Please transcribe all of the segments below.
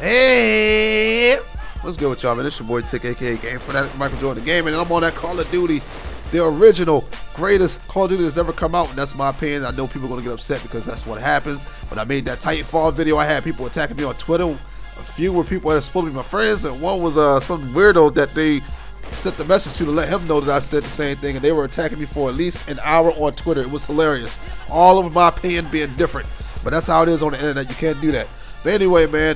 Hey, what's good with y'all, man? It's your boy Tick, aka Game Fanatic Michael Jordan Gaming, and I'm on that Call of Duty, the original, greatest Call of Duty that's ever come out, and that's my opinion. I know people are gonna get upset because that's what happens. When I made that Titanfall video, I had people attacking me on Twitter. A few were people that were supposed to be my friends, and one was some weirdo that they sent the message to let him know that I said the same thing, and they were attacking me for at least an hour on Twitter. It was hilarious. All of my opinion being different, but that's how it is on the internet. You can't do that. But anyway, man,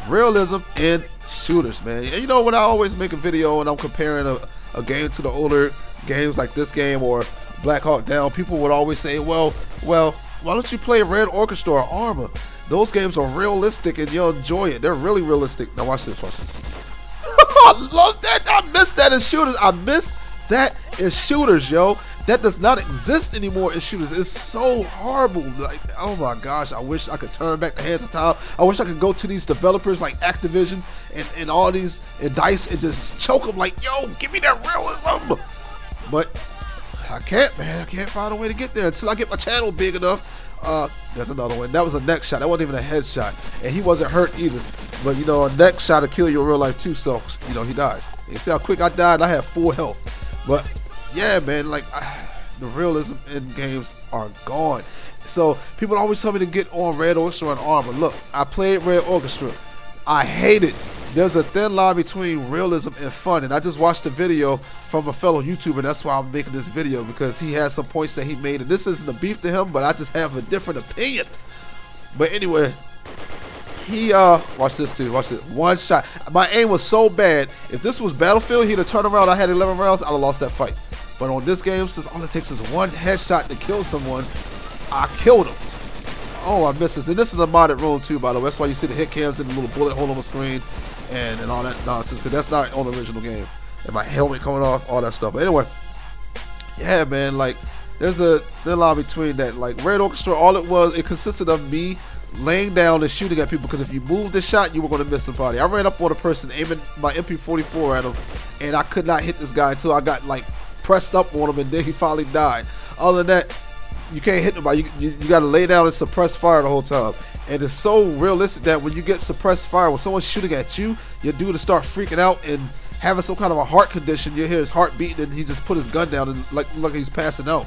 realism in shooters, man. And you know, when I always make a video and I'm comparing a game to the older games like this game or Black Hawk Down, people would always say, well, why don't you play Red Orchestra or Armor? Those games are realistic and you'll enjoy it. They're really realistic. Now watch this, watch this. I love that. I miss that in shooters. I miss that in shooters, yo. That does not exist anymore in shooters. It's so horrible. Like, oh my gosh, I wish I could turn back the hands of time. I wish I could go to these developers like Activision and all these and DICE and just choke them like, yo, give me that realism. But I can't, man. I can't find a way to get there until I get my channel big enough. There's another one. That was a neck shot. That wasn't even a headshot, and he wasn't hurt either. But you know, a neck shot will kill you in real life too. So you know, he dies. You see how quick I died? I had full health. But yeah, man, like the realism in games are gone. So people always tell me to get on Red Orchestra and Armor. Look, I played Red Orchestra. I hate it. There's a thin line between realism and fun, and I just watched a video from a fellow YouTuber. That's why I'm making this video, because he has some points that he made, and this isn't a beef to him, but I just have a different opinion. But anyway, he watch this too. Watch this. One shot. My aim was so bad. If this was Battlefield, he'd have turned around. I had 11 rounds. I'd have lost that fight. But on this game, since all it takes is one headshot to kill someone, I killed him. Oh, I missed this. And this is a modded room too, by the way. That's why you see the hit cams and the little bullet hole on the screen and all that nonsense, because that's not on the original game. And my helmet coming off, all that stuff. But anyway, yeah, man, like there's a thin line between that. Like Red Orchestra, all it consisted of me laying down and shooting at people, because if you moved the shot, you were going to miss somebody. I ran up on a person aiming my MP44 at him, and I could not hit this guy until I got like pressed up on him, and then he finally died. Other than that, you can't hit nobody. You got to lay down and suppress fire the whole time. And it's so realistic that when you get suppressed fire, when someone's shooting at you, your dude to start freaking out and having some kind of a heart condition. You hear his heart beating, and he just put his gun down and like he's passing out.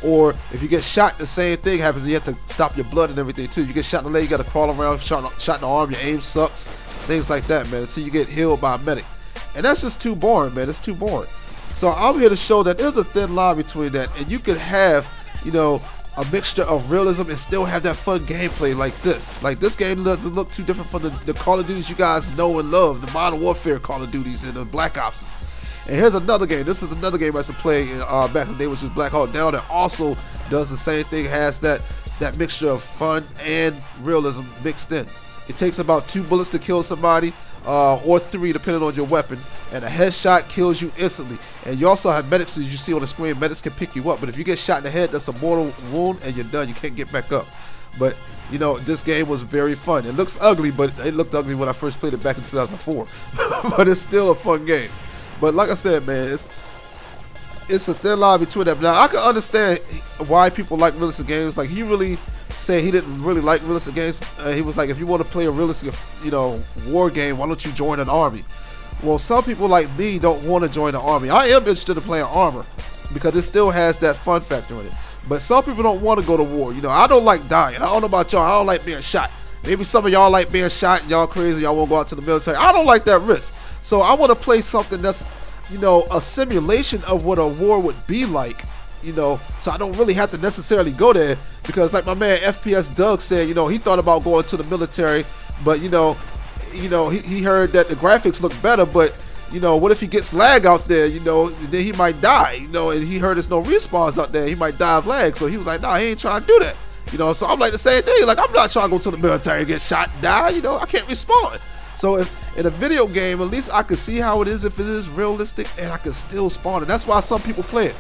Or if you get shot, the same thing happens. You have to stop your blood and everything too. You get shot in the leg, you got to crawl around. Shot in the arm, your aim sucks. Things like that, man. Until you get healed by a medic, and that's just too boring, man. It's too boring. So I'm here to show that there's a thin line between that, and you could have, you know, a mixture of realism and still have that fun gameplay like this. Like this game doesn't look too different from the Call of Duties you guys know and love, the Modern Warfare Call of Duties and the Black Ops. And here's another game. This is another game I used to play back in the day, which is Black Hawk Down, that also does the same thing, has that mixture of fun and realism mixed in. It takes about 2 bullets to kill somebody, or 3 depending on your weapon, and a headshot kills you instantly. And you also have medics, as you see on the screen. Medics can pick you up, but if you get shot in the head, that's a mortal wound and you're done. You can't get back up. But you know, this game was very fun. It looks ugly, but it looked ugly when I first played it back in 2004. But it's still a fun game. But like I said, man, it's a thin line between that. Now I can understand why people like realistic games. Like he really said he didn't really like realistic games. He was like, if you want to play a realistic, you know, war game, why don't you join an army? Well, some people like me don't want to join the army. I am interested in playing Armor because it still has that fun factor in it. But some people don't want to go to war. You know, I don't like dying. I don't know about y'all. I don't like being shot. Maybe some of y'all like being shot and y'all crazy. Y'all won't go out to the military. I don't like that risk. So I want to play something that's, you know, a simulation of what a war would be like. You know, so I don't really have to necessarily go there, because like my man FPS Doug said, you know, he thought about going to the military, but you know, he heard that the graphics look better, but you know, what if he gets lag out there, you know, then he might die, you know, and he heard there's no respawns out there, he might die of lag. So he was like, nah, he ain't trying to do that, you know. So I'm like the same thing, like I'm not trying to go to the military and get shot and die, you know. I can't respawn. So if in a video game, at least I can see how it is if it is realistic, and I can still spawn it. That's why some people play it.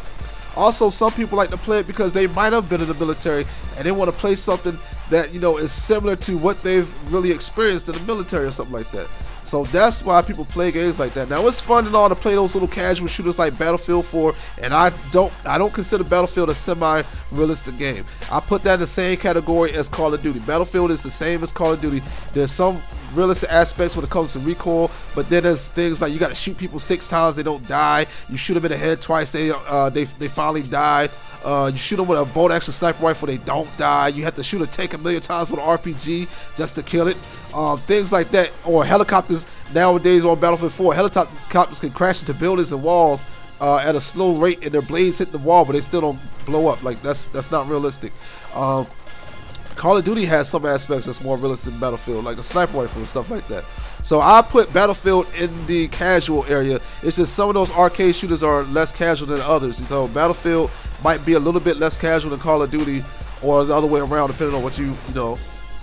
Also, some people like to play it because they might have been in the military and they want to play something that, you know, is similar to what they've really experienced in the military or something like that. So that's why people play games like that. Now it's fun and all to play those little casual shooters like Battlefield 4, and I don't consider Battlefield a semi-realistic game. I put that in the same category as Call of Duty. Battlefield is the same as Call of Duty. There's some realistic aspects when it comes to recoil, but then there's things like you got to shoot people 6 times, they don't die. You shoot them in the head twice, they finally die. You shoot them with a bolt action sniper rifle, they don't die. You have to shoot a tank a million times with an RPG just to kill it. Things like that. Or helicopters nowadays on Battlefield 4, helicopters can crash into buildings and walls at a slow rate, and their blades hit the wall, but they still don't blow up. Like that's not realistic. Call of Duty has some aspects that's more realistic than Battlefield, like the sniper rifle and stuff like that. So I put Battlefield in the casual area. It's just some of those arcade shooters are less casual than others. So Battlefield might be a little bit less casual than Call of Duty, or the other way around, depending on what you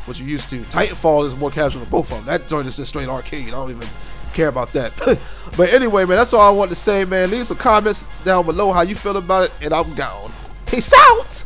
what you're used to. Titanfall is more casual than both of them. That joint is just straight arcade. I don't even care about that. But anyway, man, that's all I want to say, man. Leave some comments down below how you feel about it, and I'm gone. Peace out.